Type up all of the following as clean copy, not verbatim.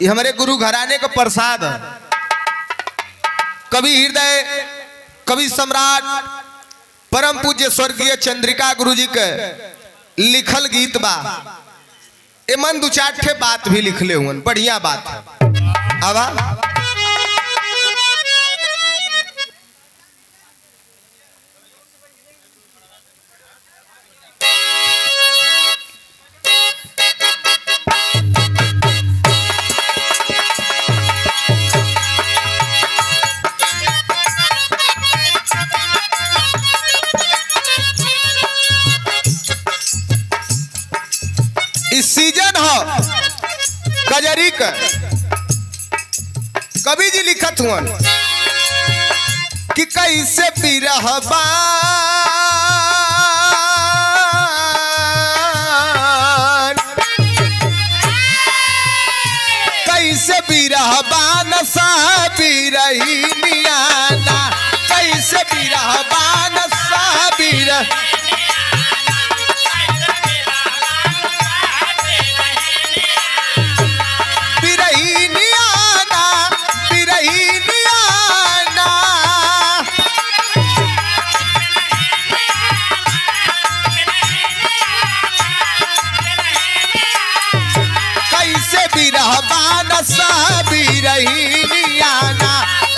ये हमारे गुरु घराने का प्रसाद है। कवि हृदय, कवि सम्राट, परम पूज्य स्वर्गीय चंद्रिका गुरु जी के लिखल गीत बा। ए मन दू चार ठे बात भी लिखले हुए, बढ़िया बात है। आवा इस सीजन हो कजरी का। कवि जी लिखत हुआ कि कैसे बिरहबा कैसे बिरहबान सा बिरही मियाना, कैसे बिरहबान सा बिरह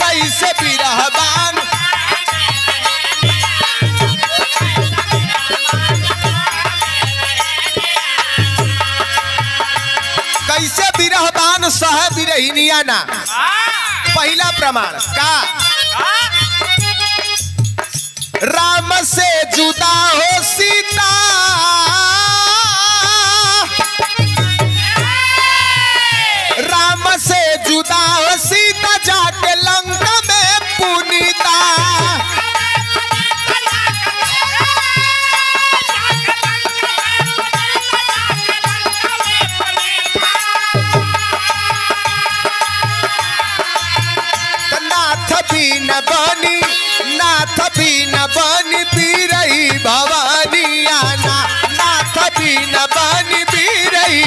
कैसे बिरहबान कैसे बिरहबान सह बिरहिनिया ना। पहला प्रमाण का राम से जुदा हो सीता, राम से जुदा हो सीता जाके लंका में पुनीता। नाथ भी न बनी, नाथ भी न बनी बीरही भवानी आना, नाथ भी न बनी बीरही।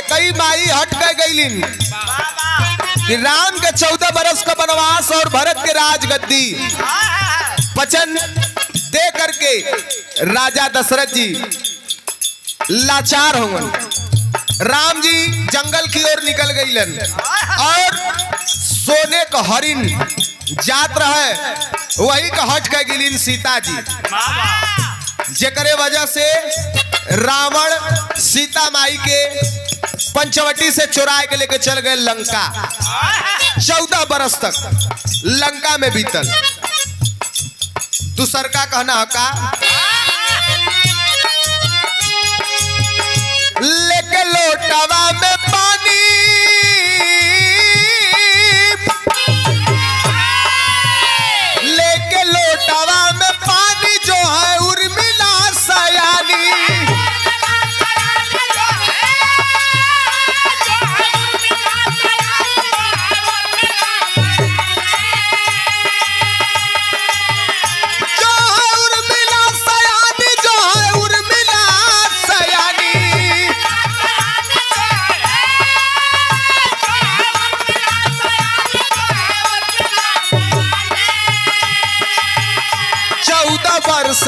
कई माई हट कर गईलिन कि राम के 14 बरस का वनवास और भरत के राजगद्दी वचन दे करके राजा दशरथ जी लाचार होंगे। राम जी जंगल की ओर निकल गईलन और सोने का हरिण जात रहे, वही का हट कर गिलिन सीता जी, जेकरे वजह से रावण सीता माई के पंचवटी से चुरा के लेके चल गए लंका। 14 बरस तक लंका में बीतल। दूसर का कहना का लेके लोटावा में पानी, लेके लोटावा में पानी जो है उर्मिला सयानी।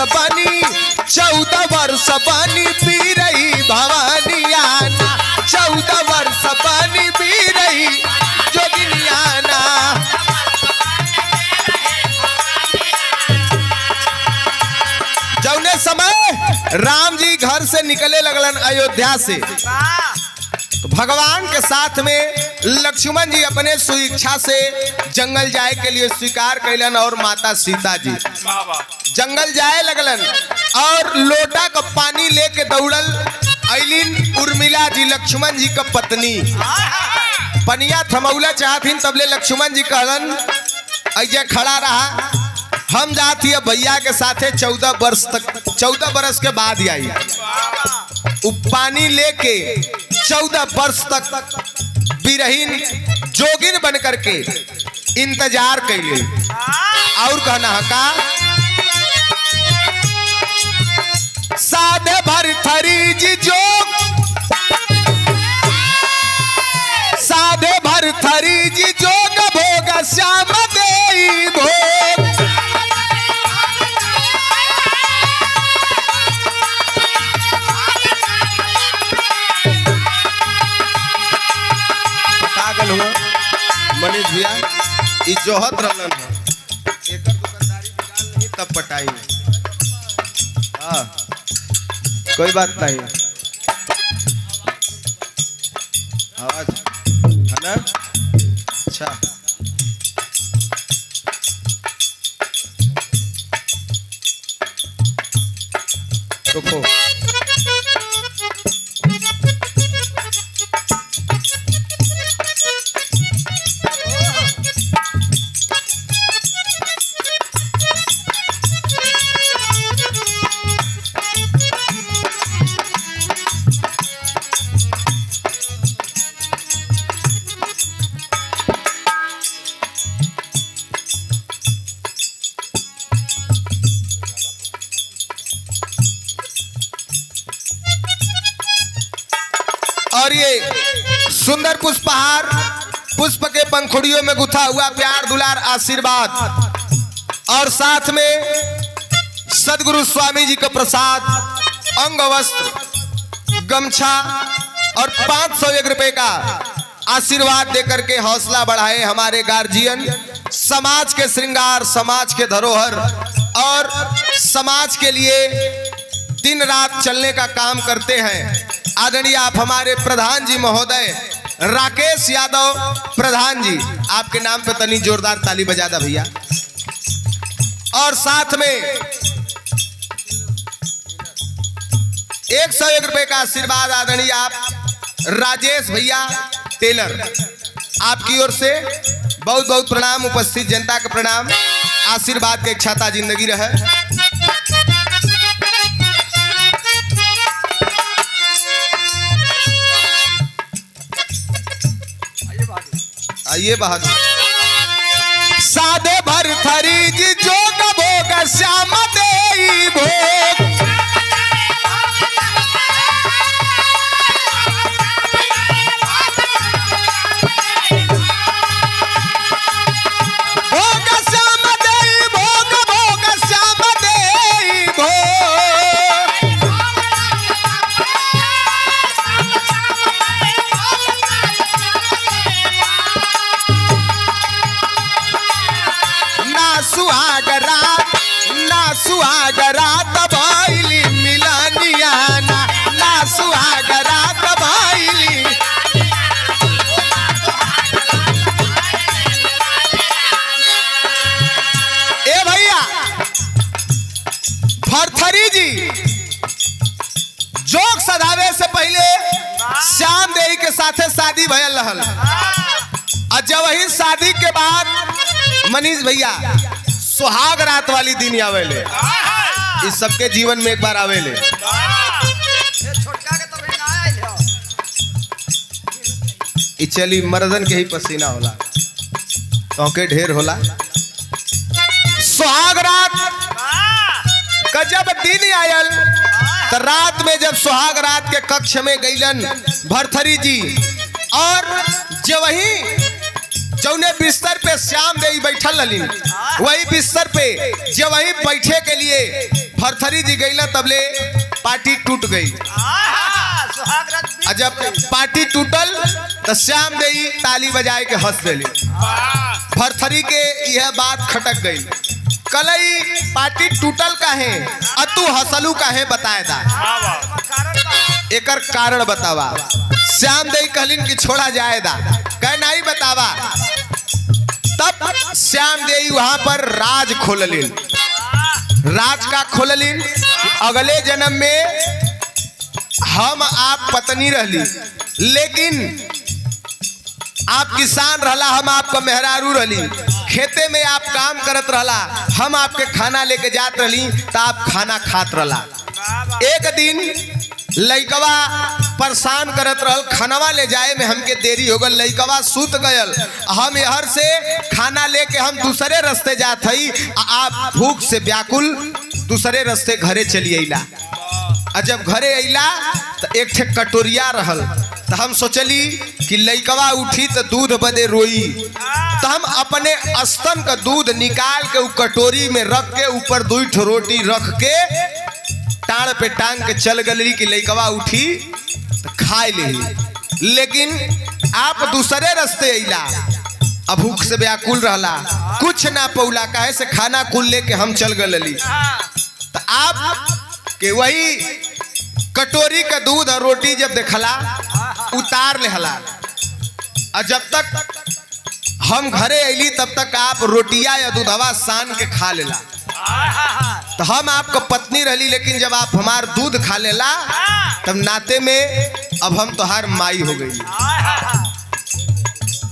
बनी 14 वर्ष बनी बीरही भवानी आना, 14 वर्ष बनी बीरही जोगिनी आना। जौने समय राम जी घर से निकले लगलन अयोध्या से, तो भगवान के साथ में लक्ष्मण जी अपने स्वेच्छा से जंगल जाए के लिए स्वीकार कैलन और माता सीता जी जंगल जाए लगलन और लोटा का पानी लेके दौड़ल अइलिन उर्मिला जी, लक्ष्मण जी का पत्नी। पनिया थमौला चाहथिन, तबले लक्ष्मण जी कहलन ऐसे खड़ा रहा, हम जाती है भैया के साथे 14 वर्ष तक, 14 बरस के बाद ही आई। पानी लेके 14 वर्ष तक बिरहीन जोगिन बन करके इंतजार कैले। और कहना है का साधे भरथरी जी जोग, साधे भरथरी जी जोग भोग श्याम देई भोग। पागल हुआ मनीष भैया, ई जोहत रहलन है, एकर दुकानदारी निकाल नहीं तब पटाई। हाँ कोई बात नहीं, आवाज है ना? अच्छा रुको, और ये सुंदर पुष्पहार, पुष्प के पंखुड़ियों में गुथा हुआ प्यार दुलार आशीर्वाद और साथ में सदगुरु स्वामी जी का प्रसाद, अंग वस्त्र, गमछा और 501 रुपए का आशीर्वाद देकर के हौसला बढ़ाए हमारे गार्जियन, समाज के श्रृंगार, समाज के धरोहर और समाज के लिए दिन रात चलने का काम करते हैं। आदरणीय आप हमारे प्रधान जी महोदय राकेश यादव प्रधान जी, आपके नाम पे तनी जोरदार ताली बजा दो भैया। और साथ में 101 रुपए का आशीर्वाद आदरणीय आप राजेश भैया टेलर, आपकी ओर से बहुत बहुत प्रणाम, उपस्थित जनता का प्रणाम, आशीर्वाद के इच्छाता जिंदगी रहे। आइए बहादुर। साधे भरथरी जी जोग भोग श्याम देई भोग, भोग श्याम देई भोग, भोग श्याम देई भोग। ना सुहाग रात भइली मिलनिया, ना सुहाग रात भइली। ए भैया भरथरी जी जोग सधावे से पहले श्याम देई के साथे शादी भयल रहल, और जब वही शादी के बाद मनीष भैया सुहाग रात वाली दिन आवेले, इस सबके जीवन में एक बार आवेले। चली मर्दन के ही पसीना होला, तो के ढेर होला। सुहाग रात का जब दिन आयल, तो रात में जब सुहाग रात के कक्ष में गईलन भरथरी जी, और जो वही जौने बिस्तर पे श्याम देई बैठल रही, वही बिस्तर पे जब वही बैठे के लिए भरथरी जी गईला, तबले पार्टी टूट गई। जब पार्टी टूटल तो श्याम देई ताली बजाए के हंस देली। भरथरी के यह बात खटक गई, कलई पार्टी टूटल काहे और तू हंसलू काहे, बताए दा एकर कारण बतावा। श्याम देई कहलिन कि छोड़ा जाए दा, कह नहीं बतावा। तब श्याम देई वहां पर राज खोललिन। राज का खोललिन, अगले जन्म में हम आप पत्नी रहली, लेकिन आप किसान रहला, हम आपका मेहरारू रहली, खेते में आप काम करत रहला, हम आपके खाना लेके जात रहली, तो आप खाना खात रहला। एक दिन लइकवा परेशान करत रहल, खानवा ले जाए में हमके देरी हो गल, लइकवा सूत गयल, हम यहर से खाना लेके हम दूसरे रास्ते जात हई, आप भूख से व्याकुल दूसरे रास्ते घरे चली अइला। और जब घरे अइला तो एक ठे कटोरिया रहल, तो हम सोचली कि लइकवा उठी तो दूध बदे रोई, तो हम अपने स्तन का दूध निकाल के उ कटोरी में रख के ऊपर 2 ठो रोटी रख के टांग पे टांग के चल गली कि लइकवा उठी तो खाए ले। लेकिन आप दूसरे रास्ते अइला, अब भूख से व्याकुल रहला, कुछ ना पौला, काहे से खाना कुल लेके हम चल गली। तो आप के वही कटोरी का दूध और रोटी जब देखला उतार ले हला, और जब तक हम घरे अइली तब तक आप रोटिया या दूधवा सान के खा लेला। तो हम आपका पत्नी रहली, लेकिन जब आप हमार दूध खा लेला तब नाते में अब हम तोहार माई हो गई।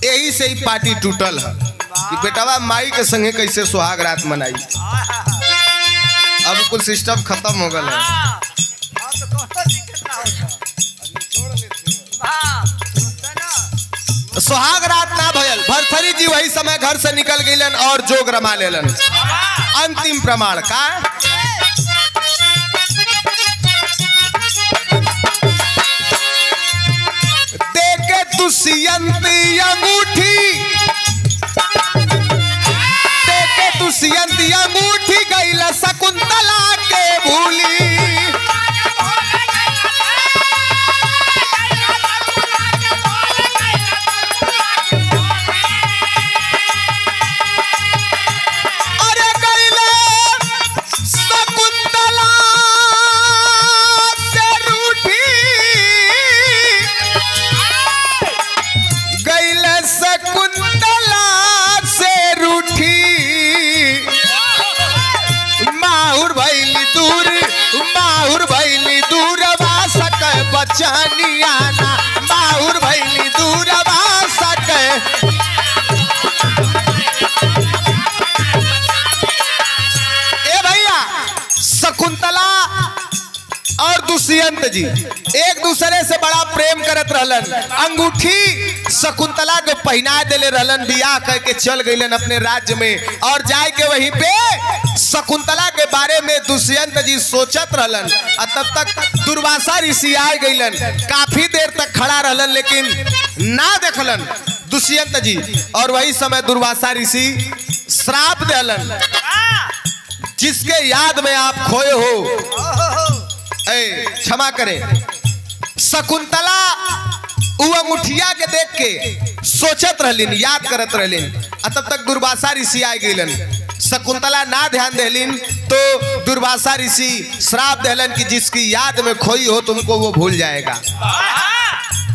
यही से ही पार्टी टूटल है कि बेटावा माई के संगे कैसे सुहाग रात मनाई। अब कुल सिस्टम खत्म हो गया है। सुहाग रात ना भयल, भरथरी जी वही समय घर से निकल गईलन और जोग रमा लेलन। अंतिम प्रमाण का देखे दुष्यंत अंगूठी, देखे दुष्यंत अंगूठी गईला शकुंतला के भूली। बचानियाना बाहुर भैली दूरवा सके। ए भैया, शकुंतला और दुष्यंत जी एक दूसरे से बड़ा प्रेम करत रहलन। अंगूठी शकुंतला के पहना देले रहलन, बियाह करके चल गईलन अपने राज्य में, और जाए के वहीं पे शकुंतला के बारे में दुष्यंत जी सोचत रहलन। और तब तक दुर्वासा ऋषि आ गईलन, काफी देर तक खड़ा रहलन लेकिन ना देखलन दुष्यंत जी। और वही समय दुर्वासा ऋषि श्राप देलन, जिसके याद में आप खोए हो, क्षमा करें। शकुंतला उ अंगूठिया के देख के सोचत रहलिन, याद करत रहलिन, तब तक दुर्वासा ऋषि आ गईलन। शकुंतला ना ध्यान देलिन तो दुर्वासा ऋषि श्राप देलन कि जिसकी याद में खोई हो तुमको वो भूल जाएगा।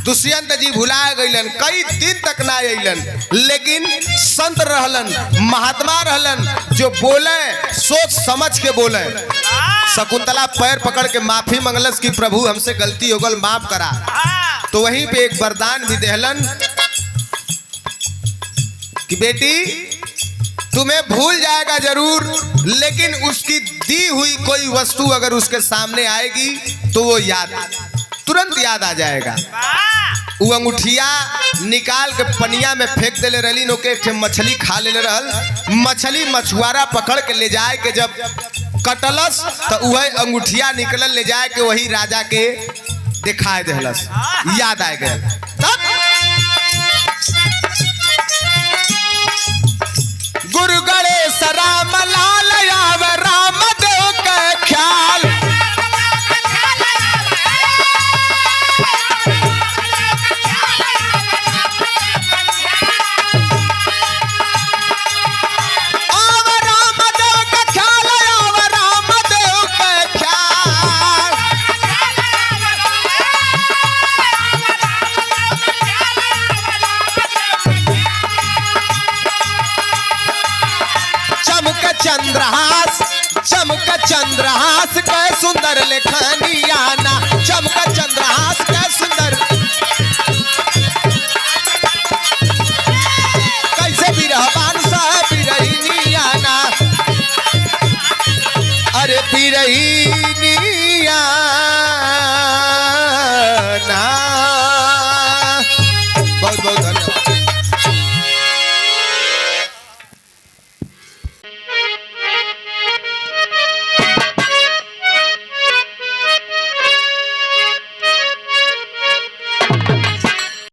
दुष्यंत जी भुला गईलन, कई दिन तक ना अइलन, लेकिन संत रहलन, महात्मा रहलन, जो बोले सोच समझ के बोले। शकुंतला पैर पकड़ के माफी मंगलस कि प्रभु हमसे गलती हो गल, माफ करा। तो वहीं पे एक वरदान भी देहलन कि बेटी तुम्हें भूल जाएगा जरूर, लेकिन उसकी दी हुई कोई वस्तु अगर उसके सामने आएगी तो वो तुरंत याद आ जाएगा। वो अंगूठिया निकाल के पनिया में फेंक देले रहली, नोके एक मछली खा ले रहल। मछली मछुआरा पकड़ के ले जाए के जब कटलस तो वह अंगूठिया निकलल, ले जाए के वही राजा के दिखाए देहलस, याद आ गया। तब गुरु गणेश राम लाल आवे राम देव के ख्याल, आवे राम देव के ख्याल, आवे राम देव के ख्याल। चंद्रहास चमक चंद्रहास के सुंदर लेखनियाना, चमक चंद्रहास के सुंदर, कैसे बिरहवान सा बिरहिनियाना, अरे बिरहिनियाना।